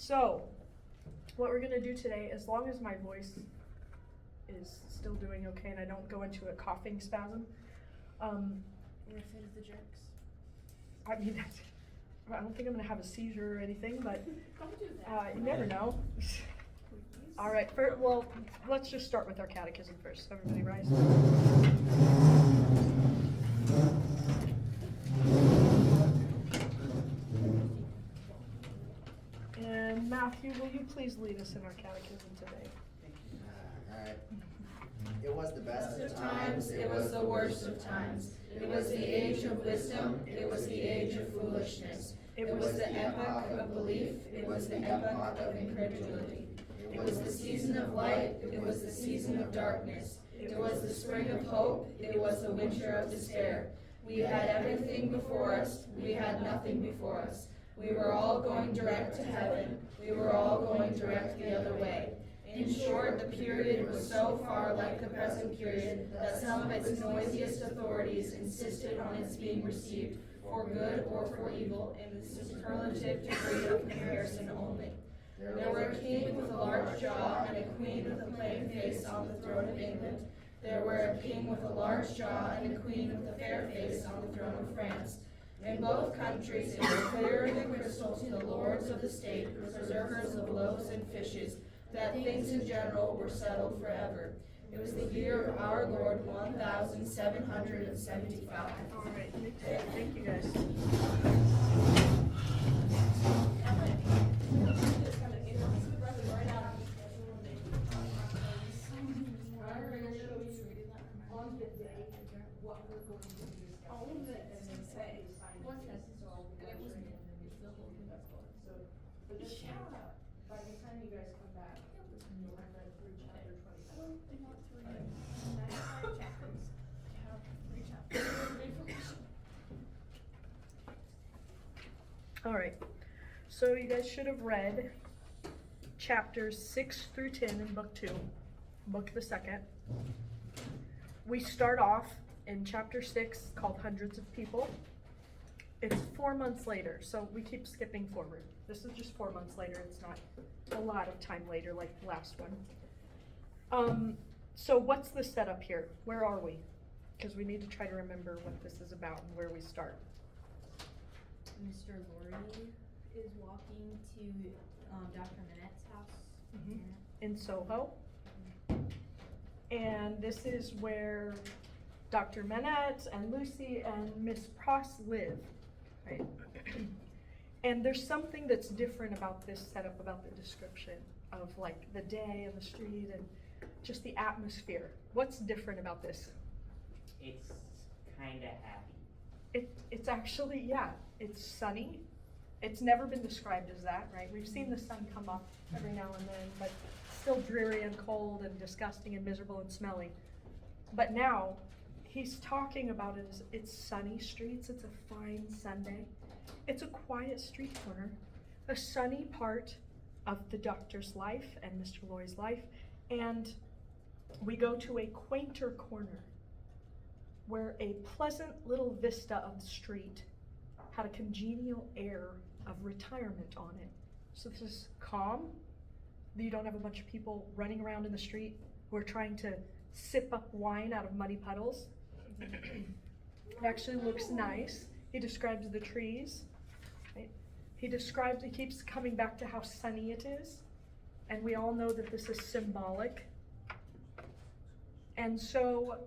So, what we're going to do today, as long as my voice is still doing okay and I don't go into a coughing spasm, You're afraid of the jerks. I mean, I don't think I'm going to have a seizure or anything, but Don't do that. you never know. All right, well, let's just start with our catechism first. Everybody rise. And Matthew, will you please lead us in our catechism today? Alright. It was the best Of times, it was the worst of times. It was the age of wisdom, it was the age of foolishness. It was the epoch of belief, it was the epoch of incredulity. It was the season of light, it was the season of darkness. It was the spring of hope, it was the winter of despair. We had everything before us, we had nothing before us. We were all going direct to heaven, we were all going direct the other way. In short, the period was so far like the present period that some of its noisiest authorities insisted on its being received for good or for evil in the superlative degree of comparison only. There were a king with a large jaw and a queen with a plain face on the throne of England. There were a king with a large jaw and a queen with a fair face on the throne of France. In both countries it was clearer than crystal to the lords of the state, preservers of loaves and fishes, that things in general were settled forever. It was the year of our Lord 1775. All right, thank you guys. By the time you guys come back, you'll have read through chapter 27. All right, so you guys should have read chapters 6 through 10 in book 2, book the second. We start off in chapter 6 called Hundreds of People. It's 4 months later, so we keep skipping forward. This is just 4 months later. It's not a lot of time later like the last one. So what's the setup here? Where are we? Because we need to try to remember what this is about and where we start. Mr. Laurie is walking to Dr. Minette's house. In Soho. And this is where Dr. Manette and Lucy and Miss Pross live, right? And there's something that's different about this setup, about the description of like the day and the street and just the atmosphere. What's different about this? It's kinda happy. It's actually, yeah, it's sunny. It's never been described as that, right? We've seen the sun come up every now and then, but still dreary and cold and disgusting and miserable and smelly. But now, he's talking about it as it's sunny streets, it's a fine Sunday. It's a quiet street corner, a sunny part of the doctor's life and Mr. Laurie's life, and we go to a quainter corner where a pleasant little vista of the street had a congenial air of retirement on it. So this is calm. You don't have a bunch of people running around in the street who are trying to sip up wine out of muddy puddles. It actually looks nice. He describes the trees. Right? He keeps coming back to how sunny it is. And we all know that this is symbolic. And so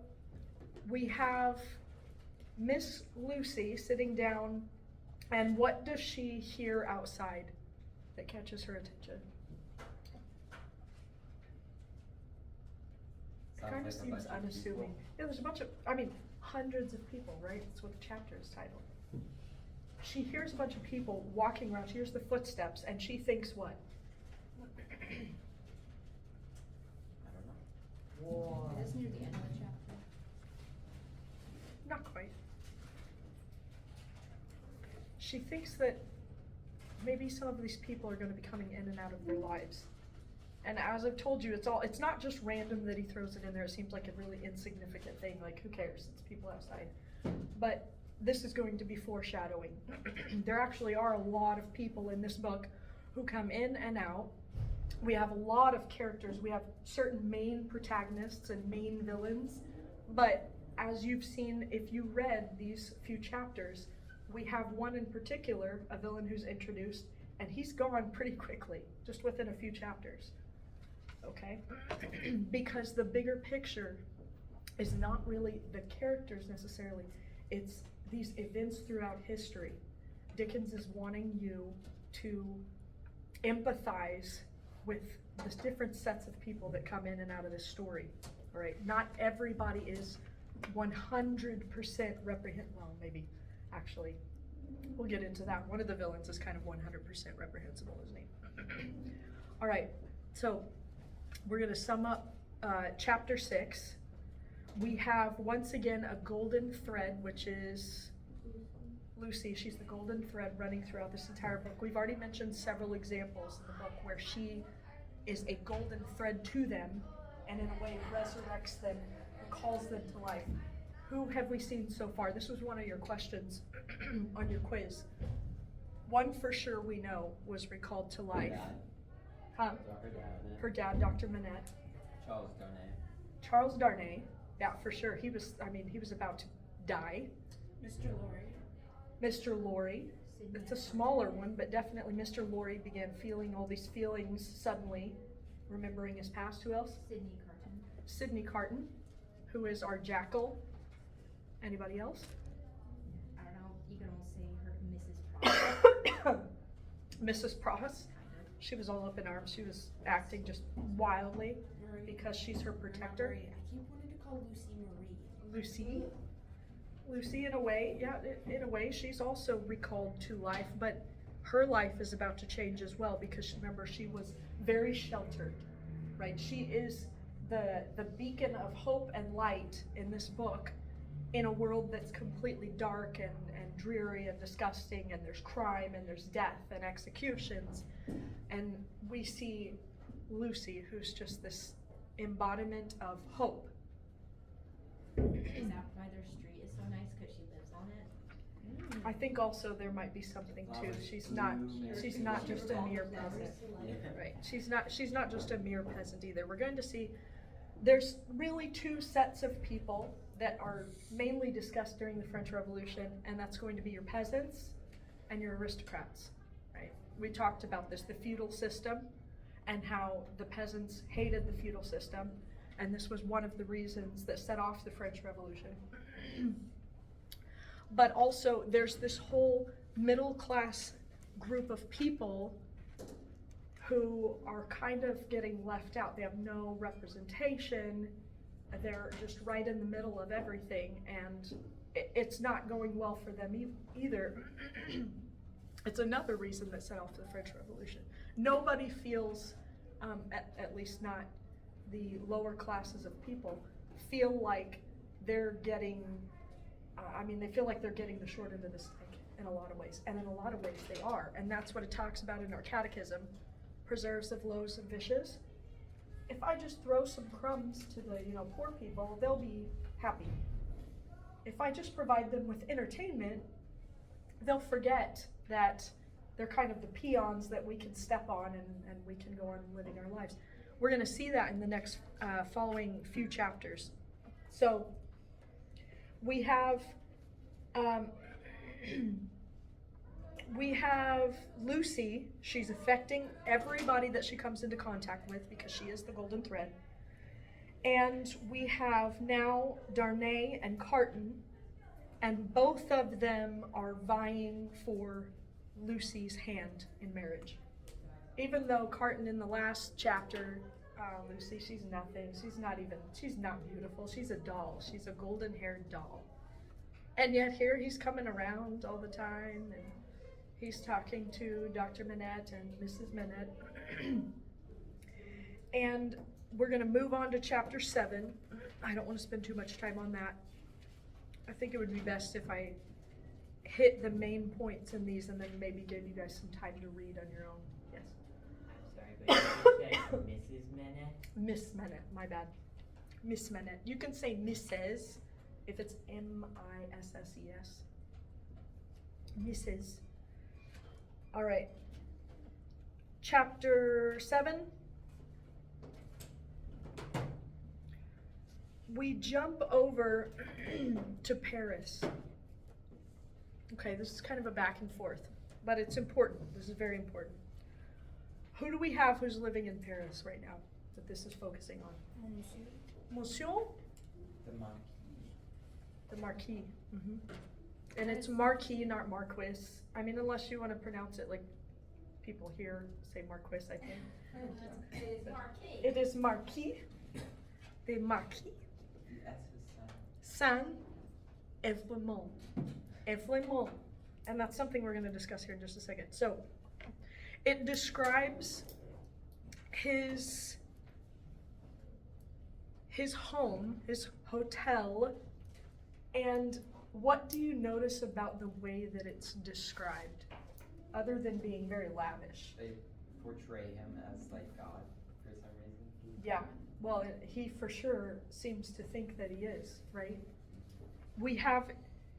we have Miss Lucy sitting down, and what does she hear outside that catches her attention? It kind of seems unassuming. Yeah, there's a bunch of, hundreds of people, right? That's what the chapter is titled. She hears a bunch of people walking around. She hears the footsteps, and she thinks what? I don't know. Whoa. It is near the end of the chapter. Not quite. She thinks that maybe some of these people are going to be coming in and out of their lives. And as I've told you, it's not just random that he throws it in there. It seems like a really insignificant thing, like who cares, it's people outside. But this is going to be foreshadowing. There actually are a lot of people in this book who come in and out. We have a lot of characters. We have certain main protagonists and main villains, but as you've seen, if you read these few chapters, we have one in particular, a villain who's introduced, and he's gone pretty quickly, just within a few chapters, okay? Because the bigger picture is not really the characters necessarily, it's these events throughout history. Dickens is wanting you to empathize with the different sets of people that come in and out of this story, all right? Not everybody is 100% well, maybe, actually, we'll get into that. One of the villains is kind of 100% reprehensible, isn't he? All right, so we're gonna sum up chapter 6. We have, once again, a golden thread, which is Lucy. She's the golden thread running throughout this entire book. We've already mentioned several examples in the book where she is a golden thread to them, and in a way resurrects them and calls them to life. Who have we seen so far? This was one of your questions on your quiz. One for sure we know was recalled to life. Huh? Her dad, Dr. Manette. Charles Darnay. Charles Darnay, yeah, for sure. He was about to die. Mr. Lorry. Mr. Lorry. It's a smaller one, but definitely Mr. Lorry began feeling all these feelings suddenly, remembering his past. Who else? Sydney Carton. Sydney Carton, who is our jackal. Anybody else? I don't know, you can all say her Mrs. Pross. Mrs. Pross. She was all up in arms. She was acting just wildly because she's her protector. Marie. I keep wanting to call Lucy Marie. Lucy? Lucy, in a way, yeah, in a way, she's also recalled to life, but her life is about to change as well because remember, she was very sheltered, right? She is the beacon of hope and light in this book in a world that's completely dark and dreary and disgusting, and there's crime and there's death and executions. And we see Lucy, who's just this embodiment of hope. Is that why their street is so nice? Because she lives on it? I think also there might be something too. She's not just a mere peasant. Right. She's not just a mere peasant either. We're going to see there's really two sets of people that are mainly discussed during the French Revolution, and that's going to be your peasants and your aristocrats, right? We talked about this, the feudal system, and how the peasants hated the feudal system, and this was one of the reasons that set off the French Revolution. But also there's this whole middle class group of people who are kind of getting left out. They have no representation. They're just right in the middle of everything, and it's not going well for them either. It's another reason that set off the French Revolution. Nobody feels, at least not the lower classes of people, feel like they're getting, they feel like they're getting the short end of the stick in a lot of ways, and in a lot of ways they are, and that's what it talks about in our catechism, preserves of loaves and fishes. If I just throw some crumbs to the poor people, they'll be happy. If I just provide them with entertainment, they'll forget that they're kind of the peons that we can step on and we can go on living our lives. We're going to see that in the next following few chapters. So we have Lucy. She's affecting everybody that she comes into contact with because she is the golden thread. And we have now Darnay and Carton, and both of them are vying for Lucy's hand in marriage. Even though Carton in the last chapter, Lucy, she's nothing. She's not beautiful. She's a doll. She's a golden-haired doll. And yet here he's coming around all the time, and he's talking to Dr. Manette and Mrs. Manette. And we're going to move on to chapter 7. I don't want to spend too much time on that. I think it would be best if I hit the main points in these and then maybe give you guys some time to read on your own. Yes? I'm sorry, but you said Mrs. Manette? Miss Manette, my bad. Miss Manette. You can say Mrs. if it's M-I-S-S-E-S. Mrs. All right. chapter 7. We jump over to Paris. Okay, this is kind of a back and forth, but it's important. This is very important. Who do we have who's living in Paris right now that this is focusing on? Monsieur? The monkey. The Marquis. And it's Marquis, not Marquis. I mean, unless you want to pronounce it like people here say Marquis, I think. It is Marquis. It is Marquis. The Marquis. The S is silent. Saint-Evremont. Evremont. And that's something we're going to discuss here in just a second. So, it describes his home, his hotel, and what do you notice about the way that it's described, other than being very lavish? They portray him as like God for some reason. Yeah, well, he for sure seems to think that he is, right? We have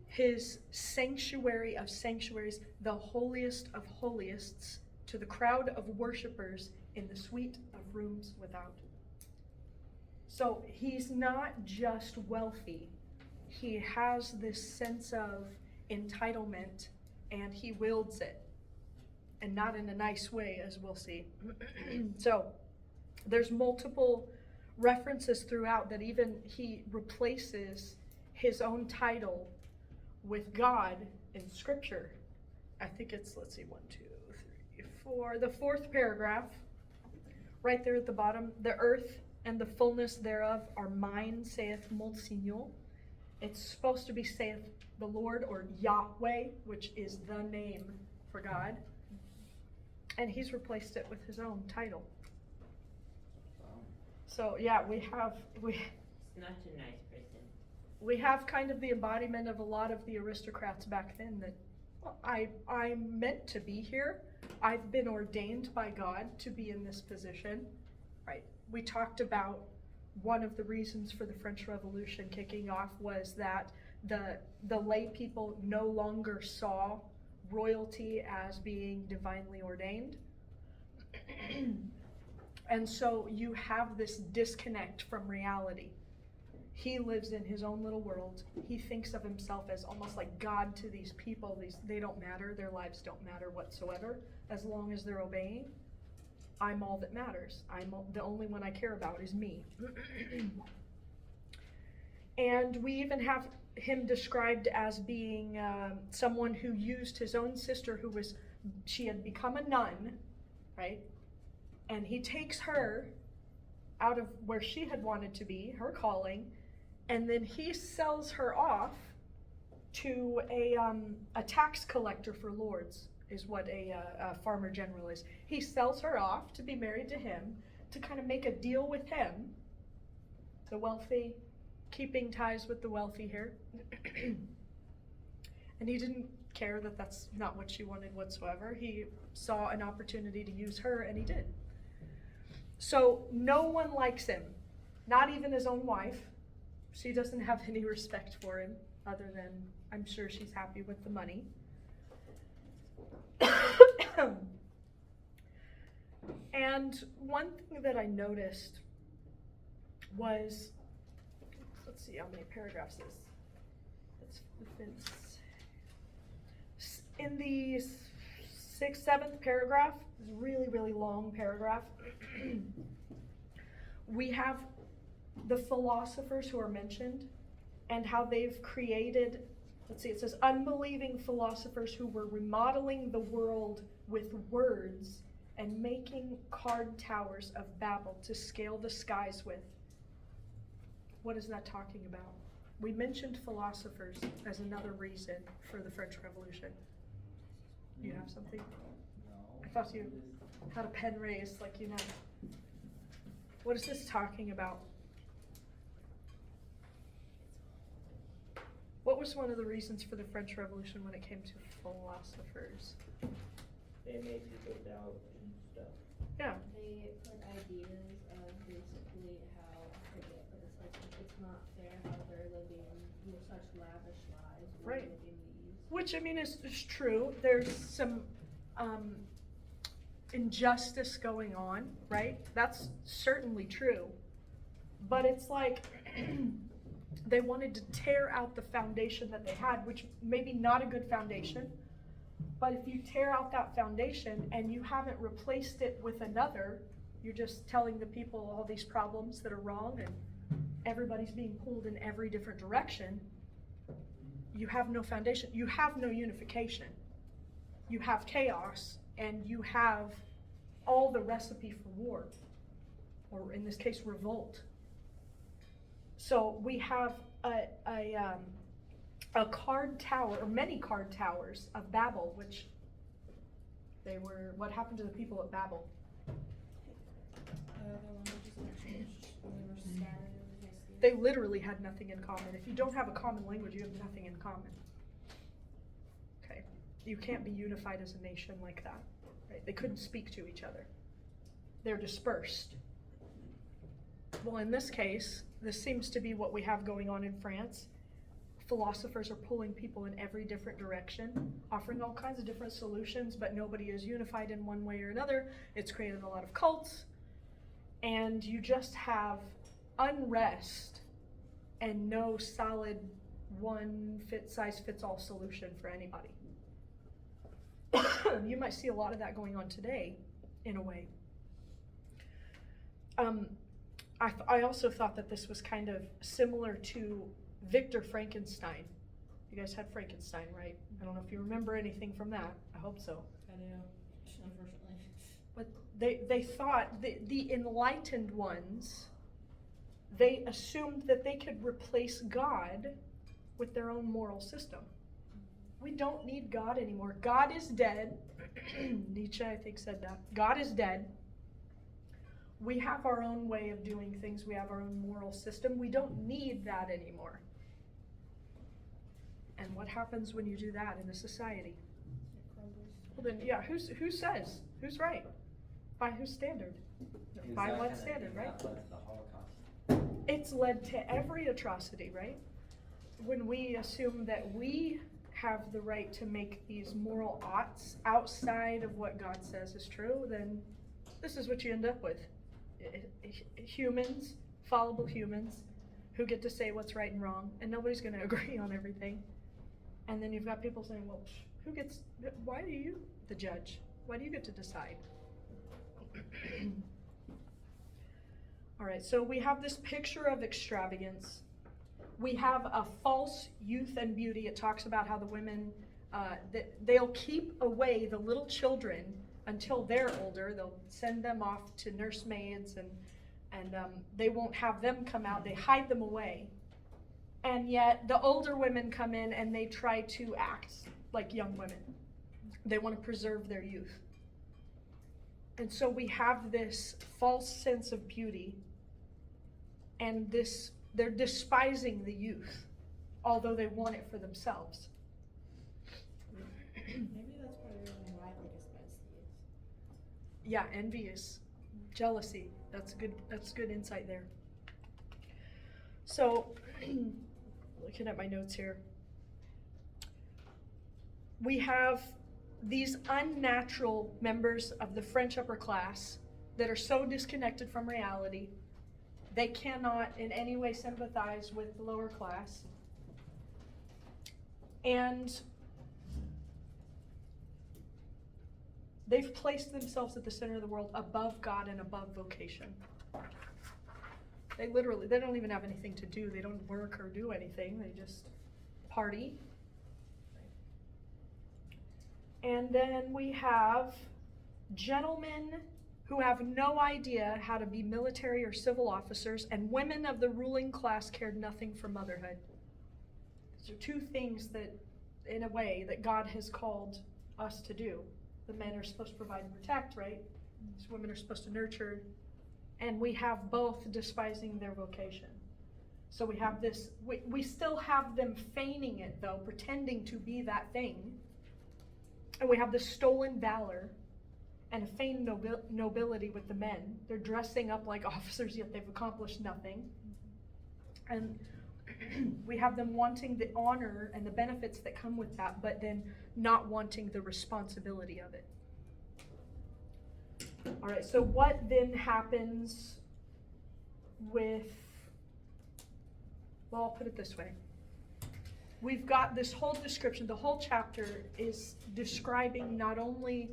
his sanctuary of sanctuaries, the holiest of holiestes, to the crowd of worshipers in the suite of rooms without. So he's not just wealthy. He has this sense of entitlement, and he wields it, and not in a nice way, as we'll see. So there's multiple references throughout that even he replaces his own title with God in Scripture. I think it's, let's see, 1, 2, 3, 4, the 4th paragraph, right there at the bottom. The earth and the fullness thereof are mine, saith Monsignor. It's supposed to be saith the Lord, or Yahweh, which is the name for God. And he's replaced it with his own title. Wow. So yeah, we He's not a nice person. have kind of the embodiment of a lot of the aristocrats back then that, well, I'm meant to be here. I've been ordained by God to be in this position, right? We talked about one of the reasons for the French Revolution kicking off was that the lay people no longer saw royalty as being divinely ordained. And so you have this disconnect from reality. He lives in his own little world. He thinks of himself as almost like God to these people. They don't matter. Their lives don't matter whatsoever. As long as they're obeying, I'm all that matters. The only one I care about is me. And we even have him described as being someone who used his own sister she had become a nun, right? And he takes her out of where she had wanted to be, her calling, and then he sells her off to a tax collector for lords, is what a farmer general is. He sells her off to be married to him, to kind of make a deal with him, the wealthy, keeping ties with the wealthy here. And he didn't care that that's not what she wanted whatsoever. He saw an opportunity to use her, and he did. So no one likes him, not even his own wife. She doesn't have any respect for him, other than I'm sure she's happy with the money. And one thing that I noticed was, let's see how many paragraphs this is. In the 6th, 7th paragraph, really, really long paragraph, we have the philosophers who are mentioned and how they've created, let's see, it says unbelieving philosophers who were remodeling the world with words and making card towers of Babel to scale the skies with. What is that talking about? We mentioned philosophers as another reason for the French Revolution. You have something? No. I thought you had a pen raised, like you know. What is this talking about? What was one of the reasons for the French Revolution when it came to philosophers? They made people doubt and stuff. Yeah. They put ideas of basically how, I forget, but it's like, it's not fair how they're living such lavish lives. We're Right. living these. Which, I mean, is true. There's some injustice going on, right? That's certainly true. But it's like they wanted to tear out the foundation that they had, which maybe not a good foundation. But if you tear out that foundation and you haven't replaced it with another, you're just telling the people all these problems that are wrong and everybody's being pulled in every different direction. You have no foundation. You have no unification. You have chaos, and you have all the recipe for war, or in this case, revolt. So we have a card tower, or many card towers of Babel, which they were, what happened to the people at Babel? The languages got changed, and they were scattered over the sea. They literally had nothing in common. If you don't have a common language, you have nothing in common. Okay, you can't be unified as a nation like that, right? They couldn't speak to each other. They're dispersed. Well, in this case, this seems to be what we have going on in France. Philosophers are pulling people in every different direction, offering all kinds of different solutions, but nobody is unified in one way or another. It's created a lot of cults, and you just have unrest and no solid one-size-fits-all solution for anybody. You might see a lot of that going on today, in a way. I also thought that this was kind of similar to Victor Frankenstein. You guys had Frankenstein, right? I don't know if you remember anything from that. I hope so. I do, unfortunately. But they thought, the enlightened ones, they assumed that they could replace God with their own moral system. We don't need God anymore. God is dead. Nietzsche, I think, said that. God is dead. We have our own way of doing things. We have our own moral system. We don't need that anymore. And what happens when you do that in a society? It crumbles. Well then, yeah, who says? Who's right? By whose standard? By what standard, right? That led to the Holocaust. It's led to every atrocity, right? When we assume that we have the right to make these moral oughts outside of what God says is true, then this is what you end up with. Humans, fallible humans, who get to say what's right and wrong, and nobody's going to agree on everything. And then you've got people saying, well, why are you the judge? Why do you get to decide? All right, so we have this picture of extravagance. We have a false youth and beauty. It talks about how the women, they'll keep away the little children until they're older. They'll send them off to nursemaids, and they won't have them come out. They hide them away. And yet the older women come in and they try to act like young women. They want to preserve their youth. And so we have this false sense of beauty, and they're despising the youth, although they want it for themselves. Maybe that's part of the reason why they despise the youth. Yeah, envious, jealousy. That's good insight there. So, looking at my notes here, we have these unnatural members of the French upper class that are so disconnected from reality, they cannot in any way sympathize with the lower class. And they've placed themselves at the center of the world above God and above vocation. They don't even have anything to do. They don't work or do anything. They just party. And then we have gentlemen who have no idea how to be military or civil officers, and women of the ruling class cared nothing for motherhood. These are two things that, in a way, that God has called us to do. The men are supposed to provide and protect, right? These women are supposed to nurture. And we have both despising their vocation. So we have this, we still have them feigning it though, pretending to be that thing. And we have this stolen valor and a feigned nobility with the men. They're dressing up like officers, yet they've accomplished nothing. And we have them wanting the honor and the benefits that come with that, but then not wanting the responsibility of it. All right, so what then happens with, well, I'll put it this way. We've got this whole description, the whole chapter is describing not only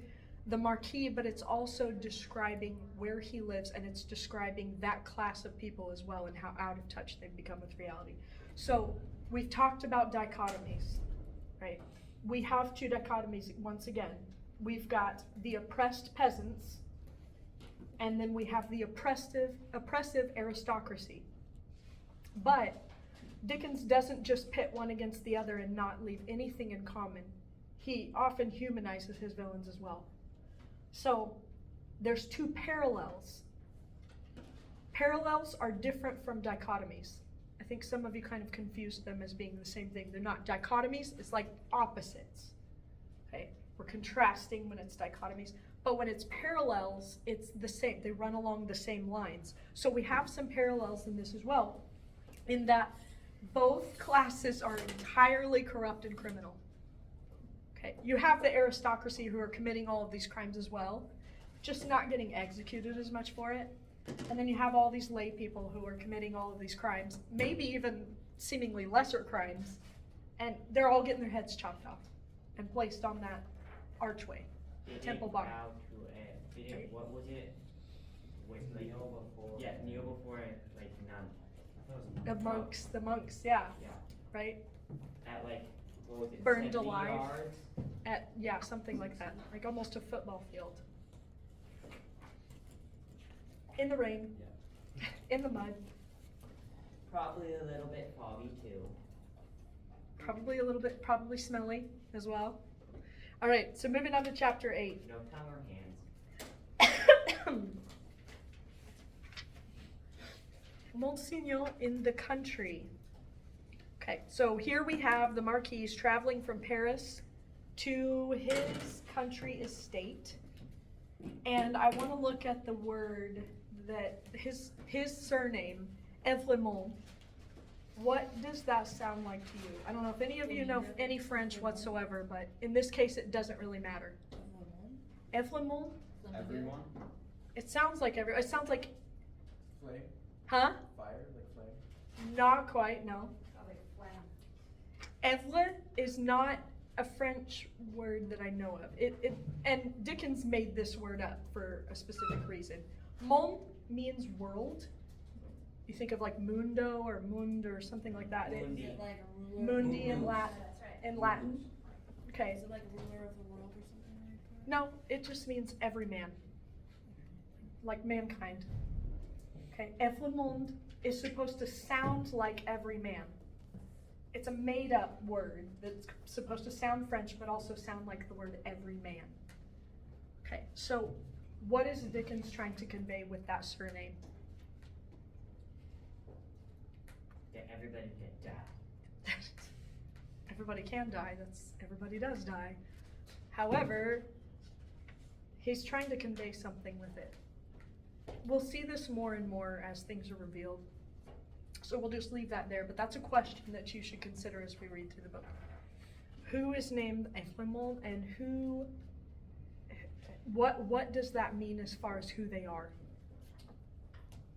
the Marquis, but it's also describing where he lives, and it's describing that class of people as well and how out of touch they've become with reality. So we've talked about dichotomies, right? We have two dichotomies once again. We've got the oppressed peasants, and then we have the oppressive aristocracy. But Dickens doesn't just pit one against the other and not leave anything in common. He often humanizes his villains as well. So there's two parallels. Parallels are different from dichotomies. I think some of you kind of confused them as being the same thing. They're not dichotomies, it's like opposites. Okay? We're contrasting when it's dichotomies, but when it's parallels, it's the same. They run along the same lines. So we have some parallels in this as well, in that both classes are entirely corrupt and criminal. Okay, you have the aristocracy who are committing all of these crimes as well, just not getting executed as much for it. And then you have all these lay people who are committing all of these crimes, maybe even seemingly lesser crimes, and they're all getting their heads chopped off and placed on that archway, temple bar. What was it? With like, kneel before. Yeah, kneel before like nun. The monks, yeah, Yeah. right? At like, what was it? Burned 70 alive. yards? Yeah, something like that, like almost a football field. In the rain, in the mud, Probably a little bit foggy too. probably smelly as well. All right, so moving on to chapter 8. No tongue or hands. Monsignor in the country. Okay, so here we have the Marquis traveling from Paris to his country estate. And I want to look at the word that his surname, Evlemont. What does that sound like to you? I don't know if any of you know any French whatsoever, but in this case it doesn't really matter. Evlemont? Everyone? It sounds like it sounds like, Flame? huh? Fire? Like flame? Not quite, no. Evle is not a French word that I know of. And Dickens made this word up for a specific reason. Monde means world. You think of like mundo or mund or something like that. Mundi. Is it like a ruler? Mundi in Latin. That's right. In Latin. Okay. Is it like ruler of the world or something like that? No, it just means every man. Like mankind. Okay. Evlemond is supposed to sound like every man. It's a made up word that's supposed to sound French but also sound like the word every man. Okay, so what is Dickens trying to convey with that surname? That everybody can die. Everybody can die, everybody does die. However, he's trying to convey something with it. We'll see this more and more as things are revealed. So we'll just leave that there, but that's a question that you should consider as we read through the book. Who is named Evlemont, and what does that mean as far as who they are?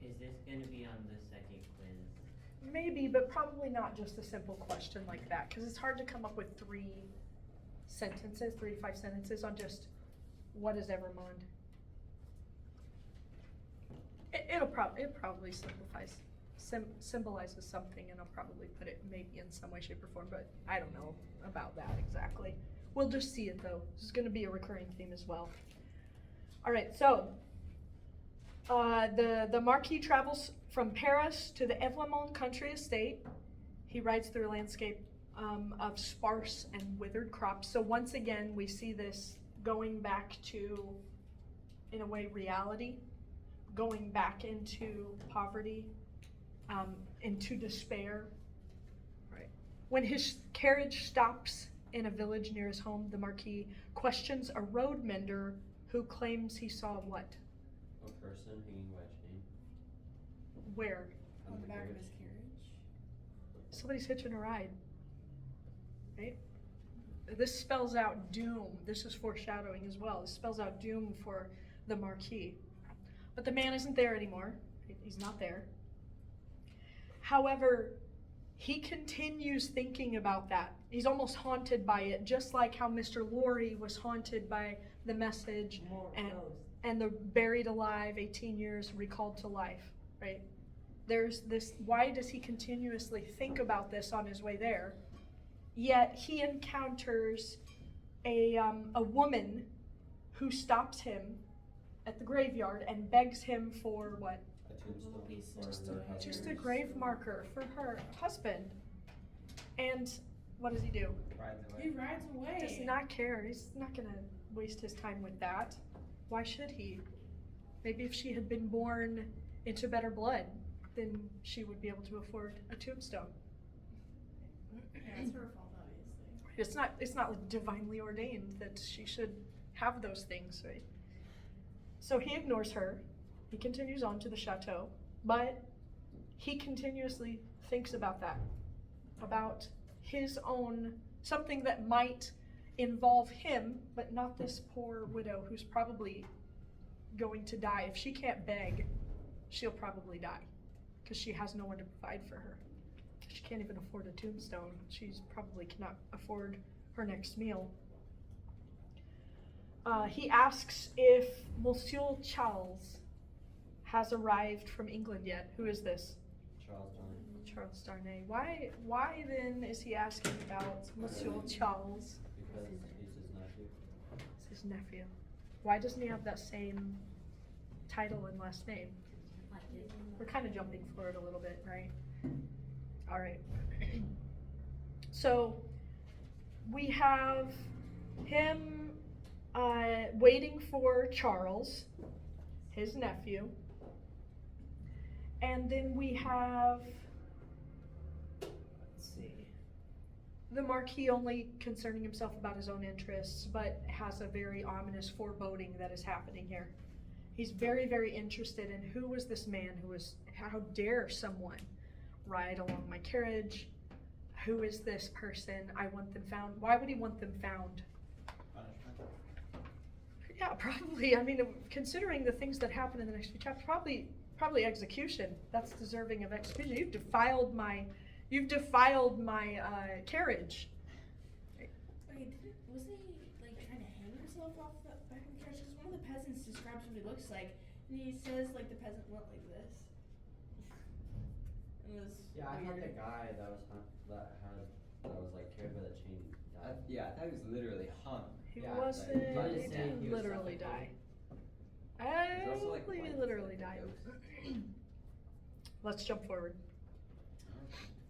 Is this gonna be on the second quiz? Maybe, but probably not just a simple question like that, because it's hard to come up with 3 to 5 sentences on just what is Evermond. It probably symbolizes something, and I'll probably put it maybe in some way, shape, or form, but I don't know about that exactly. We'll just see it though. This is going to be a recurring theme as well. All right, so the Marquis travels from Paris to the Evlemont country estate. He rides through a landscape of sparse and withered crops. So once again, we see this going back to, in a way, reality, going back into poverty, into despair. Right. When his carriage stops in a village near his home, the Marquis questions a road mender who claims he saw what? A person hanging by a chain. Where? On the back of his carriage. Somebody's hitching a ride. Right? This spells out doom. This is foreshadowing as well. This spells out doom for the Marquis. But the man isn't there anymore. He's not there. However, he continues thinking about that. He's almost haunted by it, just like how Mr. Laurie was haunted by the message and the buried alive, 18 years recalled to life, right? There's this, why does he continuously think about this on his way there? Yet he encounters a woman who stops him at the graveyard and begs him for what? A tombstone for her husband. Just a grave marker for her husband. And what does he do? Rides away. He rides away. Does not care. He's not gonna waste his time with that. Why should he? Maybe if she had been born into better blood, then she would be able to afford a tombstone. Yeah, it's her fault, obviously. It's not like divinely ordained that she should have those things, right? So he ignores her. He continues on to the chateau, but he continuously thinks about that, about his own, something that might involve him, but not this poor widow who's probably going to die. If she can't beg, she'll probably die because she has no one to provide for her. She can't even afford a tombstone. She's probably cannot afford her next meal. He asks if Monsieur Charles has arrived from England yet. Who is this? Charles Darnay. Charles Darnay. Why then is he asking about Monsieur Charles? Because he's his nephew. It's his nephew. Why doesn't he have that same title and last name? We're kind of jumping forward a little bit, right? All right. So we have him waiting for Charles, his nephew. And then we have, let's see, the Marquis only concerning himself about his own interests, but has a very ominous foreboding that is happening here. He's very, very interested in who was this man how dare someone ride along my carriage? Who is this person? I want them found. Why would he want them found? Punishment. Yeah, probably. I mean, considering the things that happen in the next few chapters, probably execution. That's deserving of execution. You've defiled my carriage. Wait, wasn't he like trying to hang himself off the back of the carriage? Because one of the peasants describes what he looks like, and he says like the peasant went like this. It was Yeah, I thought weird. the guy that was like carried by the chain died. Yeah, I thought he was literally hung. He Yeah, wasn't. like, but He it's didn't he was literally die. suffocating. I He's also, don't like, believe he white, literally like died. a ghost. Let's jump forward.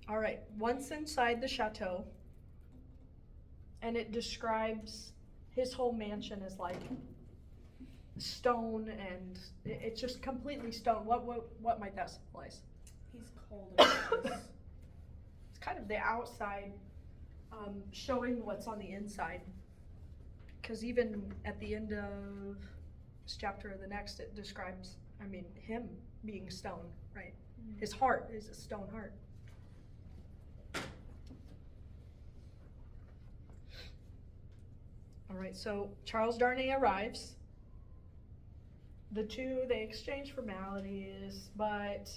All right, once inside the chateau, and it describes his whole mansion as like stone, and it's just completely stone. What might that symbolize? He's cold. about this. It's kind of the outside showing what's on the inside. Because even at the end of this chapter or the next, it describes, him being stone, right? His heart is a stone heart. All right, so Charles Darnay arrives. The two, they exchange formalities, but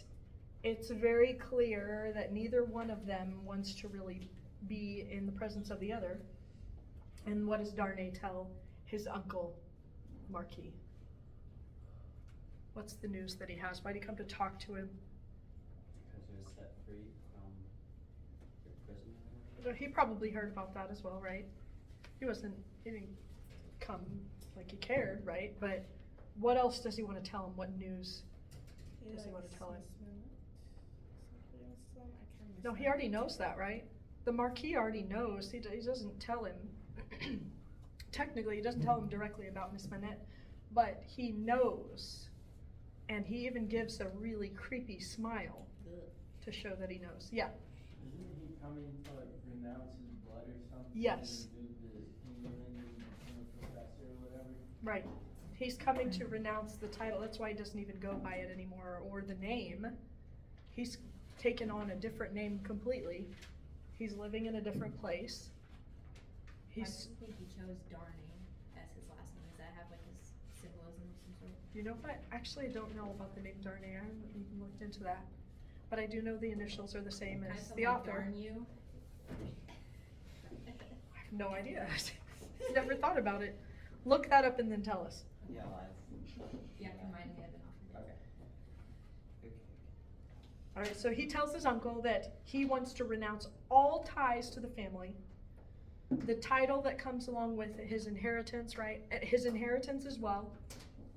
it's very clear that neither one of them wants to really be in the presence of the other. And what does Darnay tell his uncle, Marquis? What's the news that he has? Why'd he come to talk to him? Because he was set free from your prison or whatever. He probably heard about that as well, right? He didn't come like he cared, right? But what else does he want to tell him? What news does he want to tell him? No, he already knows that, right? The Marquis already knows. He doesn't tell him. Technically, he doesn't tell him directly about Miss Manette, but he knows. And he even gives a really creepy smile to show that he knows. Yeah. Isn't he coming to like renounce his blood or something? Yes. And do the healing and the professor or whatever? Right. He's coming to renounce the title. That's why he doesn't even go by it anymore, or the name. He's taken on a different name completely. He's living in a different place. Why do you think he chose Darnay as his last name? Does that have like his symbolism of some sort? You know what? Actually, I don't know about the name Darnay. I haven't even looked into that. But I do know the initials are the same as the author. Darn you. I have no idea. Never thought about it. Look that up and then tell us. Yeah, live. Yeah, mine may have been off. Okay. Okay. All right, so he tells his uncle that he wants to renounce all ties to the family. The title that comes along with his inheritance, right? His inheritance as well.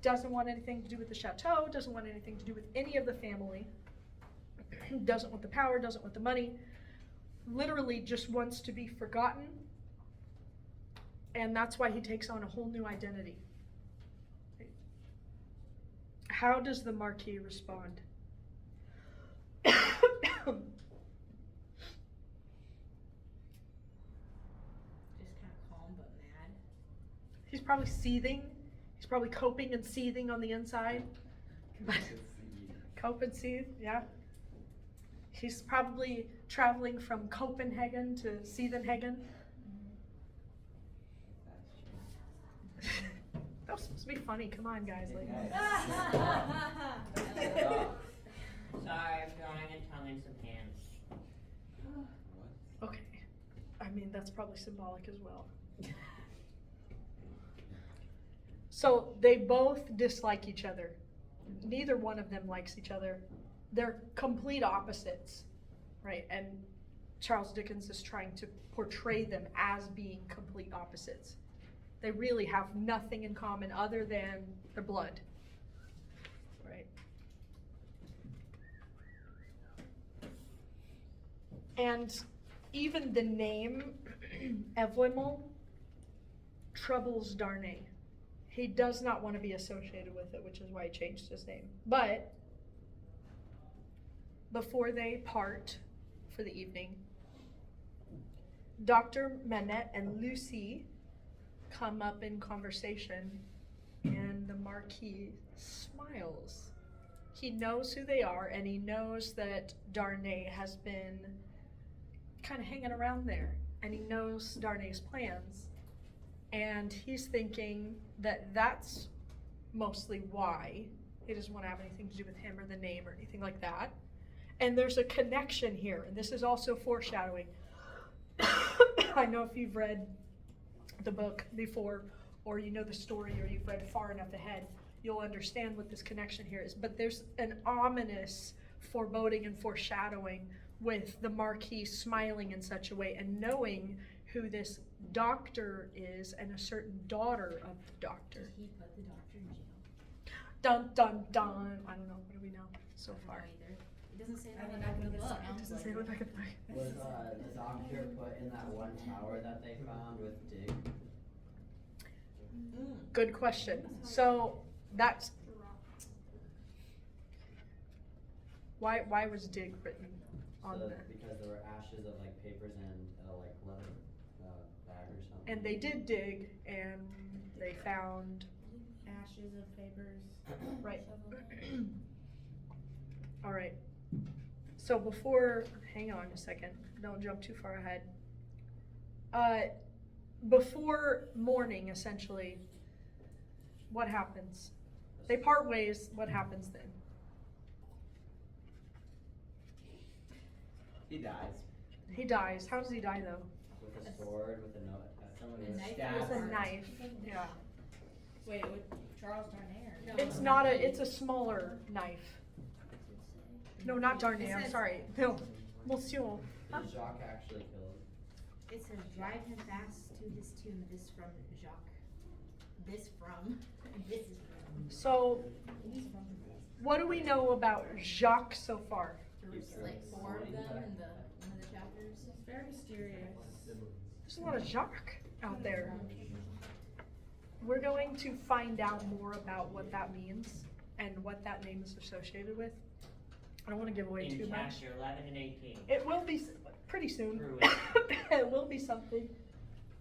Doesn't want anything to do with the chateau, doesn't want anything to do with any of the family. Doesn't want the power, doesn't want the money. Literally just wants to be forgotten. And that's why he takes on a whole new identity. How does the Marquis respond? Just kind of calm but mad. He's probably seething. He's probably coping and seething on the inside. But cope and seethe, yeah. He's probably traveling from Copenhagen to Seethenhagen. That was supposed to be funny. Come on, guys. Like, Sorry, I'm drawing and tongue in some hands. okay. I mean, that's probably symbolic as well. So they both dislike each other. Neither one of them likes each other. They're complete opposites, right? And Charles Dickens is trying to portray them as being complete opposites. They really have nothing in common other than their blood, right? And even the name Evlymel troubles Darnay. He does not want to be associated with it, which is why he changed his name. But before they part for the evening, Dr. Manette and Lucy come up in conversation, and the Marquis smiles. He knows who they are, and he knows that Darnay has been kind of hanging around there, and he knows Darnay's plans, and he's thinking that that's mostly why he doesn't want to have anything to do with him or the name or anything like that. And there's a connection here, and this is also foreshadowing. I know if you've read the book before, or you know the story, or you've read far enough ahead, you'll understand what this connection here is. But there's an ominous foreboding and foreshadowing with the Marquis smiling in such a way and knowing who this doctor is and a certain daughter of the doctor. Did he put the doctor in jail? Dun dun dun. I don't know. What do we know so I don't far? know either. It doesn't say that I in don't the know, book. but It doesn't say what I could find. Was the doctor put in that one tower that they found with Dig? Good question. So that's why was Dig written on So there? because there were ashes of like papers and like leather bag or something. And they did dig, and they found Ashes of papers. right. All right. So before, hang on a second. Don't jump too far ahead. Before morning, essentially, what happens? They part ways. What happens then? He dies He dies. How does he die, though? with a sword, with a note. Someone A knife stabbed With a him. knife. Yeah. Wait, with Charles Darnay or? No. It's not a. It's a smaller knife. No, not Darnay. I'm says- sorry. No, Monsieur. Did Jacques actually kill him? It says, drive him fast to his tomb. This from Jacques. This from. This is from. So, what do we know about Jacques so far? There was like 4 of them in one of the chapters. It's very mysterious. There's a lot of Jacques out there. We're going to find out more about what that means and what that name is associated with. I don't want to give away too In much. chapter 11 and 18. It will be pretty soon. Through It will be something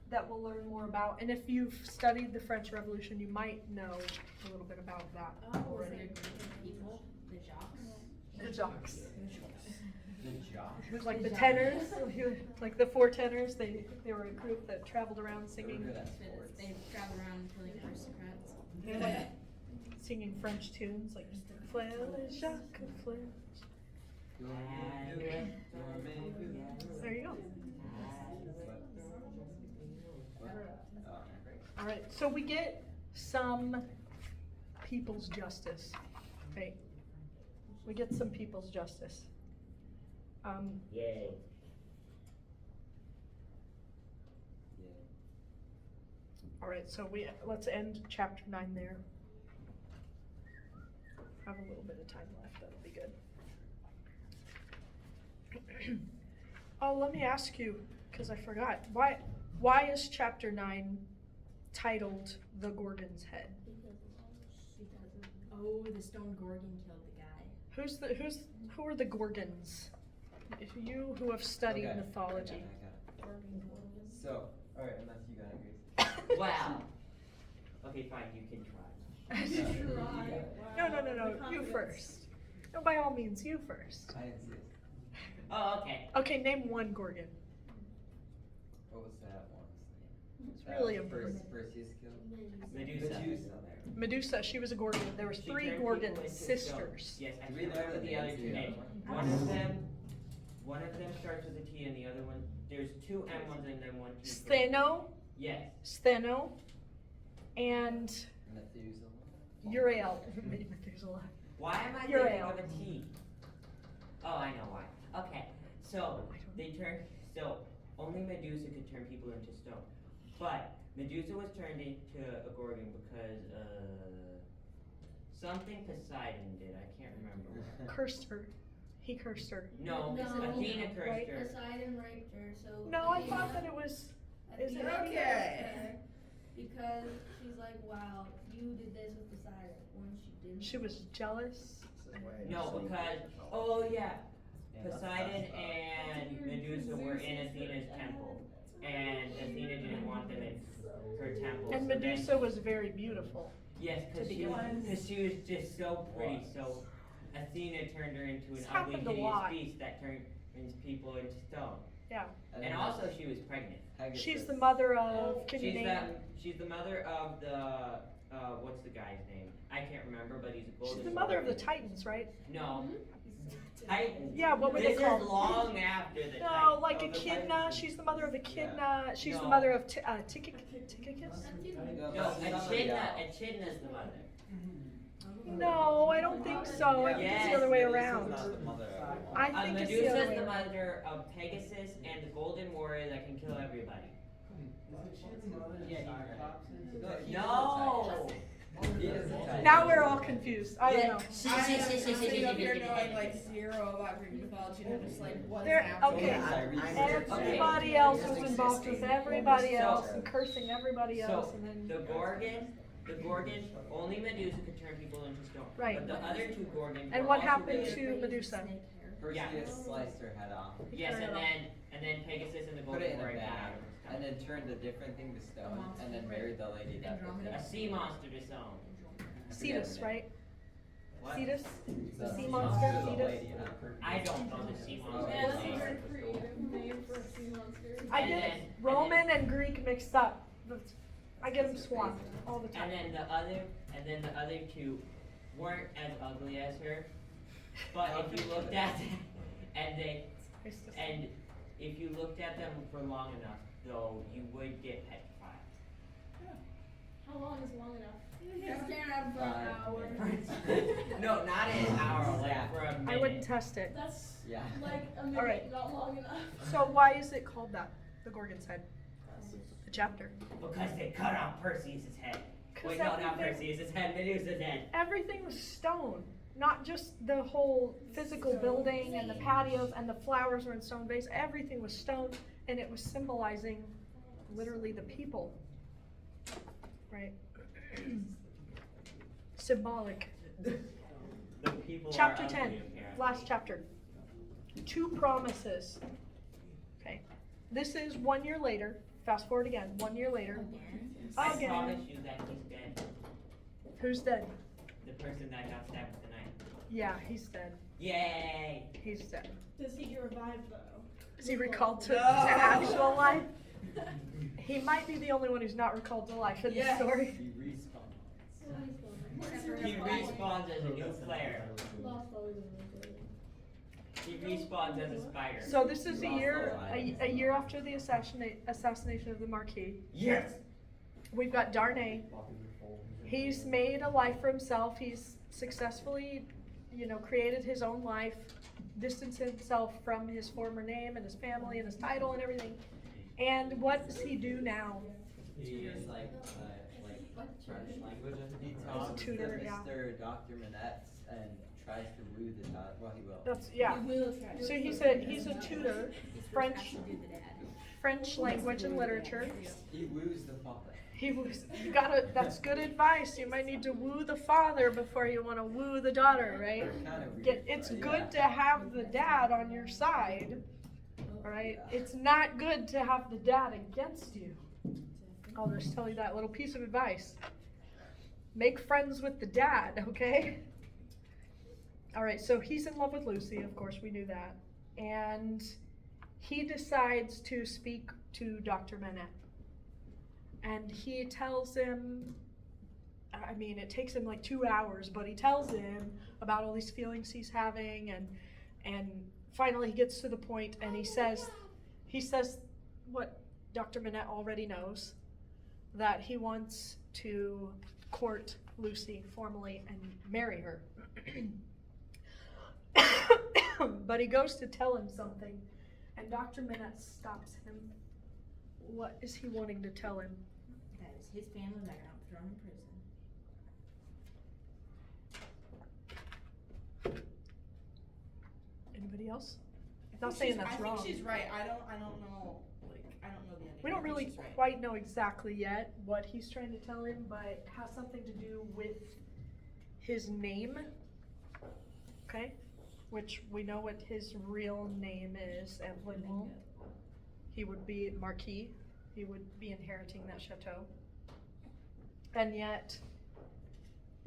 that we'll learn more about. And if you've studied the French Revolution, you might know a little bit about that Oh, Was already. it a group of people? The Jacques? The Jacques. The Jacques. It was like the tenors, like the 4 tenors. They were a group that traveled around singing. Remember that They sports. travel around killing aristocrats. singing French tunes like Fleur Jacques Fleur. There you go. All right, so we get some people's justice, right? We get some people's justice. Yay. All right, so let's end chapter 9 there. Have a little bit of time left, that'll be good. Oh, let me ask you, because I forgot, why is chapter 9 titled The Gorgon's Head? Oh, the stone Gorgon killed the guy. Who are the Gorgons? If you who have studied Okay, mythology. I got it. So, alright, unless you got it, Grace. Wow. Okay, fine, you can try. No, you first. No, by all means, you first. I didn't see it. Oh, okay. Okay, name one Gorgon. What was that one's name? It's really important. Perseus killed? Medusa. Medusa, she was a Gorgon. There were She 3 turned Gorgon people into sisters. stone. Yes, I Do we can't know remember the the other names two of the names. other One of them starts with a T and the other one, there's 2 M ones and then 1 T. Stheno, Yes. Stheno, and Methuselah? Uriel. Methuselah. Why am I You're thinking out. of a T? Oh, I know why. Okay, so so only Medusa could turn people into stone. But Medusa was turned into a Gorgon because something Poseidon did. I can't remember. Cursed her. He cursed her. No, No. Athena cursed Right. her. Poseidon raped her, so. No, I Athena- thought that it was. Is it Athena okay? cursed her because she's like, wow, you did this with Poseidon when she didn't. She was jealous. No, because Poseidon and Medusa were in Athena's temple, and Athena didn't want them in her temple. And so then- Medusa was very beautiful. Yes, to because she was just so pretty. So Athena turned her into an This ugly, happened a hideous lot. beast that turns people into stone. Yeah. And also, she was pregnant. She's the mother of. Can you She's name? she's the mother of the what's the guy's name? I can't remember, but he's a golden. She's the mother of the warrior. Titans, right? No. Titans. Yeah, what were they This called? is long after the No, Titans. like Oh, the Echidna. Titans. She's the mother of Echidna. She's the No. mother of Tychicus. No, Echidna's the mother. No, I don't think so. I think it's the other way around. I think it's the other Medusa's way the around. mother of Pegasus and the golden warrior that can kill everybody. No. Now we're all confused. I don't know. Sitting up here knowing like 0 about Greek mythology and I'm just like, what's There- happening? okay. Everybody else was involved with everybody else and cursing everybody else, So and then. the Gorgon, only Medusa could turn people into stone. Right. But the other 2 Gorgons. And were what also happened good. to Medusa? Perseus sliced her head off, Yes, Turn it and then Pegasus and the put golden it in a warrior. bag, and then turned a different thing to stone, and then married the lady that was a sea monster to stone. Cetus, right? What? Cetus? The sea sea monster, monster's a Cetus? lady, not her. I don't know the sea monster. Yeah, that's name. a very creative name for a sea monster. I And get then- Roman and Greek mixed up. I get them swapped all the time. And then the other 2 weren't as ugly as her. But if you looked at them, and if you looked at them for long enough, though, you would get petrified. How long is long enough? Stand up for an hour. No, not an hour, like for a minute. I wouldn't test it. That's Yeah. like a All right. minute, not long enough. So why is it called that? The Gorgon's Head. The chapter. Because they cut off Perseus' head. 'Cause Wait, no, not everything- Perseus' head, Medusa's head. Everything was stone. Not just the whole physical building and the patios and the flowers were in stone vase. Everything was stone, and it was symbolizing literally the people. Right? Symbolic. The people Chapter are 10, ugly, apparently. last chapter. 2 promises. Okay. This is 1 year later. Fast forward again. 1 year later. I Again. promise you that he's dead. Who's dead? The person that got stabbed with the knife. Yeah, he's dead. Yay! He's dead. Does he get revived though? Is he recalled to actual life? He might be the only one who's not recalled to life in the Yes. story. He respawns. He respawns as a new player. He respawns as a spider. So this is a year after the assassination of the Marquis. Yes! We've got Darnay. He's made a life for himself. He's successfully, created his own life, distanced himself from his former name and his family and his title and everything. And what does he do now? He is like French language. He talks to tutor, yeah. Mr. Dr. Manette and tries to woo the child. Well, he will. That's, yeah. He will try to- So he's a tutor, French language and literature. He woos the father. That's good advice. You might need to woo the father before you want to woo the daughter, right? Kind of weird, It's but good to yeah. have the dad on your side, right? It's not good to have the dad against you. I'll just tell you that little piece of advice. Make friends with the dad, okay? All right, so he's in love with Lucy, of course, we knew that. And he decides to speak to Dr. Manette. And he tells him, it takes him like 2 hours, but he tells him about all these feelings he's having, and finally he gets to the point and he says what Dr. Manette already knows, that he wants to court Lucy formally and marry her. But he goes to tell him something, and Dr. Manette stops him. What is he wanting to tell him? That is his family background, thrown in prison. Anybody else? Not saying that's wrong. I think she's right. I don't know. I don't know the ending. We I don't think really she's right. quite know exactly yet what he's trying to tell him, but it has something to do with his name. Okay? Which we know what his real name is at Lindwall. He would be Marquis. He would be inheriting that chateau. And yet,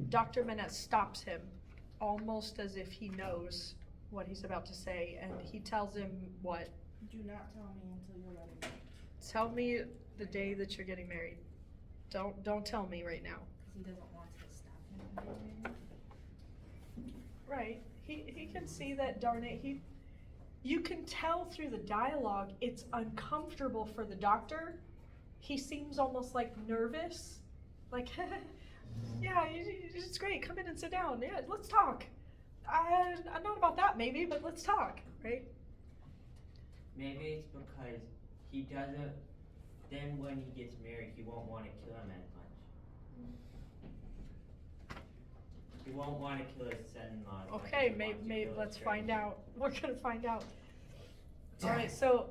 Dr. Manette stops him, almost as if he knows what he's about to say, and he tells him what? Do not tell me until you're ready. Tell me the day that you're getting married. Don't tell me right now. Because he doesn't want to stop him from getting married. Right. He can see that Darnay, you can tell through the dialogue it's uncomfortable for the doctor. He seems almost like nervous. Like, yeah, it's great. Come in and sit down. Yeah, let's talk. I'm not about that maybe, but let's talk, right? Maybe it's because he doesn't, then when he gets married, he won't want to kill him as much. He won't want to kill his son-in-law as much as Okay, he wants to maybe kill let's his find grandson. out. We're gonna find out. All right, so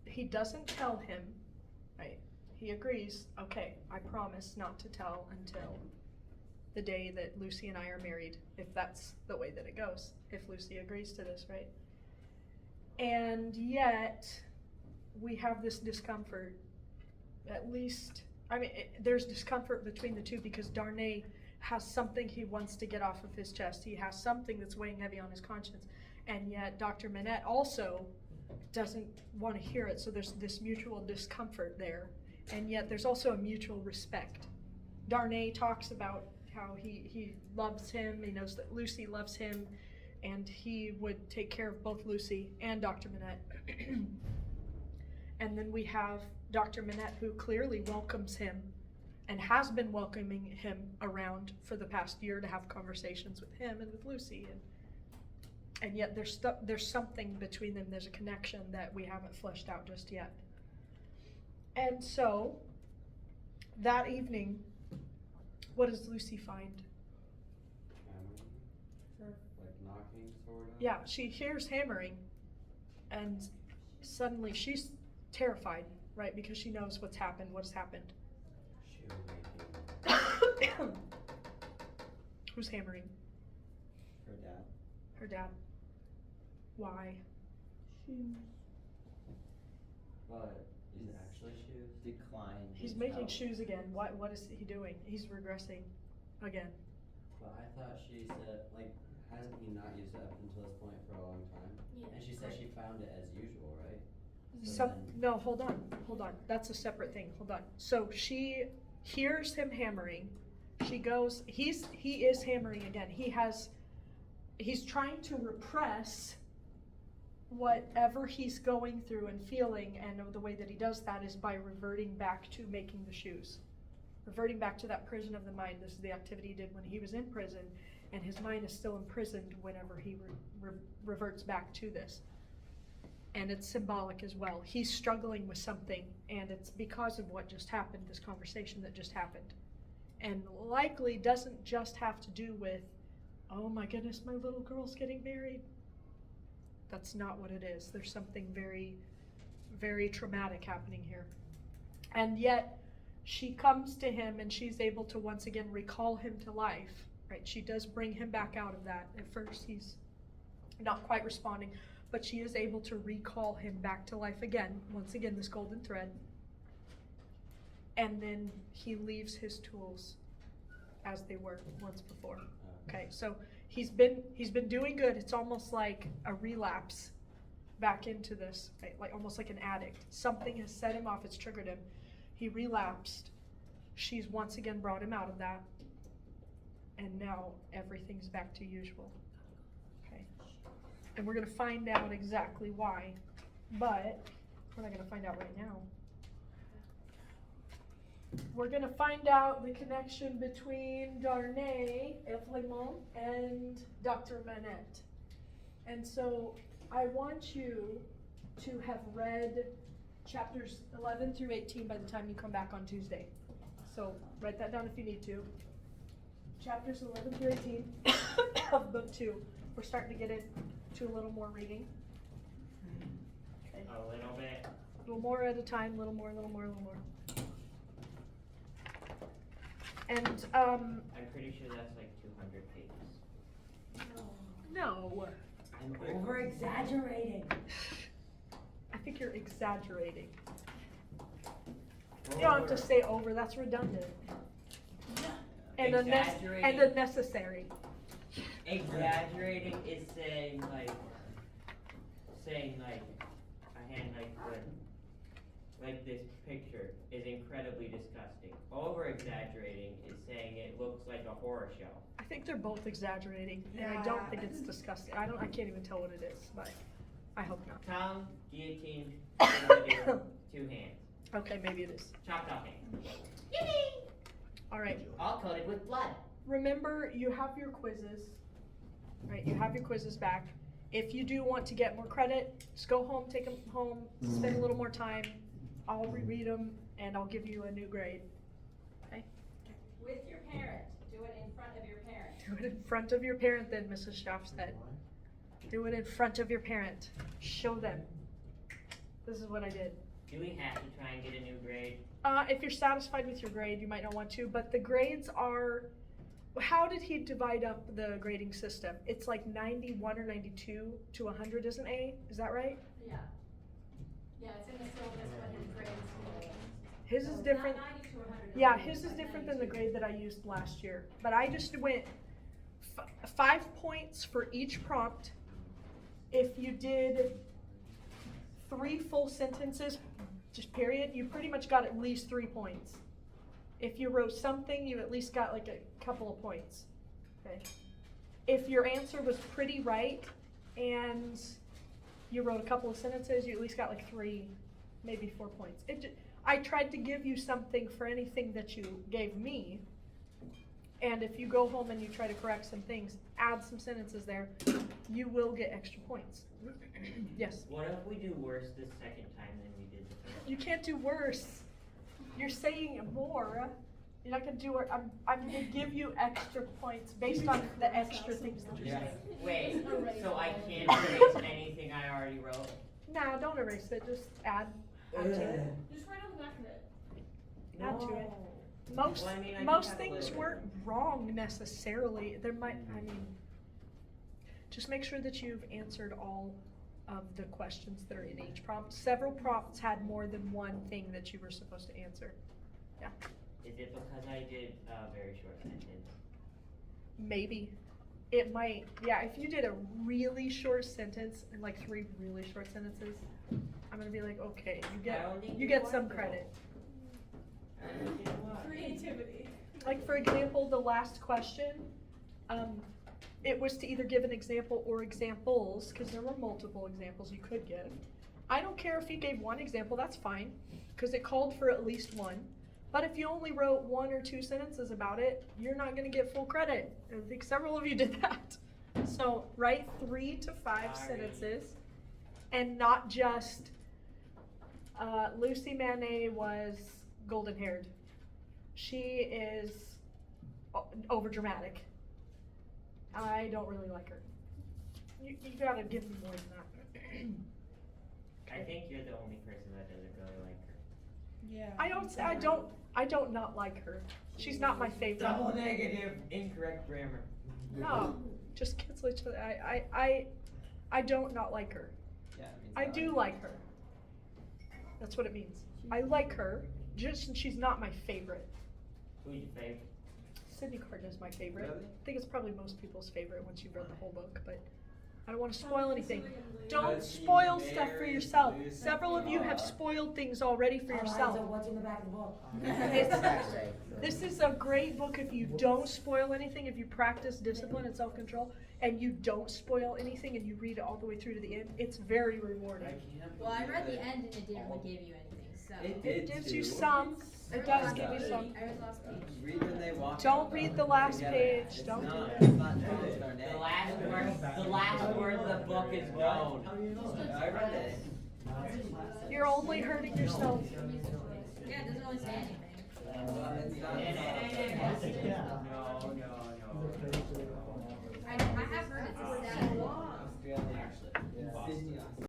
he doesn't tell him, right? He agrees, okay, I promise not to tell until the day that Lucy and I are married, if that's the way that it goes, if Lucy agrees to this, right? And yet, we have this discomfort, at least, there's discomfort between the two because Darnay has something he wants to get off of his chest. He has something that's weighing heavy on his conscience. And yet Dr. Manette also doesn't want to hear it, so there's this mutual discomfort there. And yet there's also a mutual respect. Darnay talks about how he loves him, he knows that Lucy loves him, and he would take care of both Lucy and Dr. Manette. And then we have Dr. Manette, who clearly welcomes him and has been welcoming him around for the past year to have conversations with him and with Lucy, and yet there's something between them. There's a connection that we haven't fleshed out just yet. And so that evening, what does Lucy find? Hammering? Like knocking, sort of? Yeah, she hears hammering, and suddenly she's terrified, right? Because she knows what's happened, what has happened. Shoemaking. Who's hammering? Her dad. Her dad. Why? But is it actually shoes? Decline. He's his making health. shoes again. What is he doing? He's regressing again. But I thought she said, hasn't he not used it up until this point for a long time? Yeah. And she said she found it as usual, right? So, then- no, hold on. That's a separate thing. Hold on. So she hears him hammering. she goes, he is hammering again. He's trying to repress whatever he's going through and feeling, and the way that he does that is by reverting back to making the shoes. Reverting back to that prison of the mind. This is the activity he did when he was in prison, and his mind is still imprisoned whenever he reverts back to this. And it's symbolic as well. He's struggling with something, and it's because of what just happened, this conversation that just happened. And likely doesn't just have to do with, oh my goodness, my little girl's getting married. That's not what it is. There's something very, very traumatic happening here. And yet, she comes to him and she's able to once again recall him to life, right? She does bring him back out of that. At first, he's not quite responding, but she is able to recall him back to life again. Once again, this golden thread. And then he leaves his tools as they were once before. Okay, so he's been doing good. It's almost like a relapse back into this, right? Like almost like an addict. Something has set him off. It's triggered him. He relapsed. She's once again brought him out of that. And now everything's back to usual. Okay. And we're going to find out exactly why. But we're not going to find out right now. We're going to find out the connection between Darnay Eflemont and Dr. Manette. And so I want you to have read chapters 11 through 18 by the time you come back on Tuesday. So write that down if you need to. Chapters 11 through 18 of book 2. We're starting to get into a little more reading. Okay. A little bit. A little more at a time, a little more, a little more, a little more. And I'm pretty sure that's like 200 pages. no, I'm over exaggerating. I think you're exaggerating. You don't have to say over, that's redundant. And Exaggerating. unnecessary. Exaggerating is saying like a hand like this picture is incredibly disgusting. Over exaggerating is saying it looks like a horror show. I think they're both exaggerating, and I don't think it's disgusting. I can't even tell what it is, but I hope not. Tongue, guillotine, 2 hands. Okay, maybe it is. Chopped off hands. All right. All coated with blood. Remember, you have your quizzes, right? You have your quizzes back. If you do want to get more credit, just go home, take them home, spend a little more time. I'll reread them, and I'll give you a new grade. Okay? With your parent. Do it in front of your parent. Do it in front of your parent then, Mrs. Schaff said. Do it in front of your parent. Show them. This is what I did. Do we have to try and get a new grade? If you're satisfied with your grade, you might not want to, but the grades are, how did he divide up the grading system? It's like 91 or 92 to 100 is an A, is that right? Yeah. Yeah, it's in the syllabus, but his grades. His is So different. Not 90 to 100. Yeah, his is different than the grade that I used last year, but I just went 5 points for each prompt. If you did 3 full sentences, just period, you pretty much got at least 3 points. If you wrote something, you at least got like a couple of points. Okay. If your answer was pretty right and you wrote a couple of sentences, you at least got like 3, maybe 4 points. I tried to give you something for anything that you gave me. And if you go home and you try to correct some things, add some sentences there, you will get extra points. Yes? What if we do worse the second time than we did the first? You can't do worse. You're saying more. You're not gonna do worse. I'm gonna give you extra points based on the extra things that you're saying. Wait, so I can't erase anything I already wrote? Nah, don't erase it. Just add to it. Just write on the back of it. Add to it. Most Well, I mean, I do most have a things little bit. weren't wrong necessarily. There might, just make sure that you've answered all of the questions that are in each prompt. Several prompts had more than one thing that you were supposed to answer. Yeah, Is it because I did a very short sentence? maybe. It might, yeah, if you did a really short sentence and like 3 really short sentences, I'm gonna be like, okay, I only you did get one, some though. credit. I only did one. Creativity. Like for example, the last question, it was to either give an example or examples, because there were multiple examples you could give. I don't care if you gave one example, that's fine, because it called for at least one. But if you only wrote 1 or 2 sentences about it, you're not gonna get full credit. I think several of you did that. So write 3 to 5 Sorry. sentences, and not just, Lucy Manet was golden haired. She is over dramatic. I don't really like her. You gotta give me more than that. I think you're the only person that doesn't really like her. Yeah. I don't not like her. She's not my favorite. Double negative, incorrect grammar. No, just cancel each other. I don't not like her. Yeah, it means I that. do like her. That's what it means. I like her, just she's not my favorite. Who's your favorite? Sydney Carton is my favorite. Really? I think it's probably most people's favorite once you've read the whole book, but I don't want to spoil anything. Don't Because she spoil stuff for married yourself. Lucy Several of you have Carr. spoiled things already for yourself. what's in the back of the book? What's the back say? This is a great book if you don't spoil anything, if you practice discipline and self-control, and you don't spoil anything and you read it all the way through to the end. It's very rewarding. Well, I read the end and it didn't really give you anything, so. It It did gives too. you some. It does give you some. I read the last page. Read when they walk. Don't read the last together. page. It's Don't not, do it's that. not Charles Darnay. The last word of the book is known. I read it. You're only hurting yourself. Yeah, it doesn't really say anything. It's not. No. I have heard it's a sad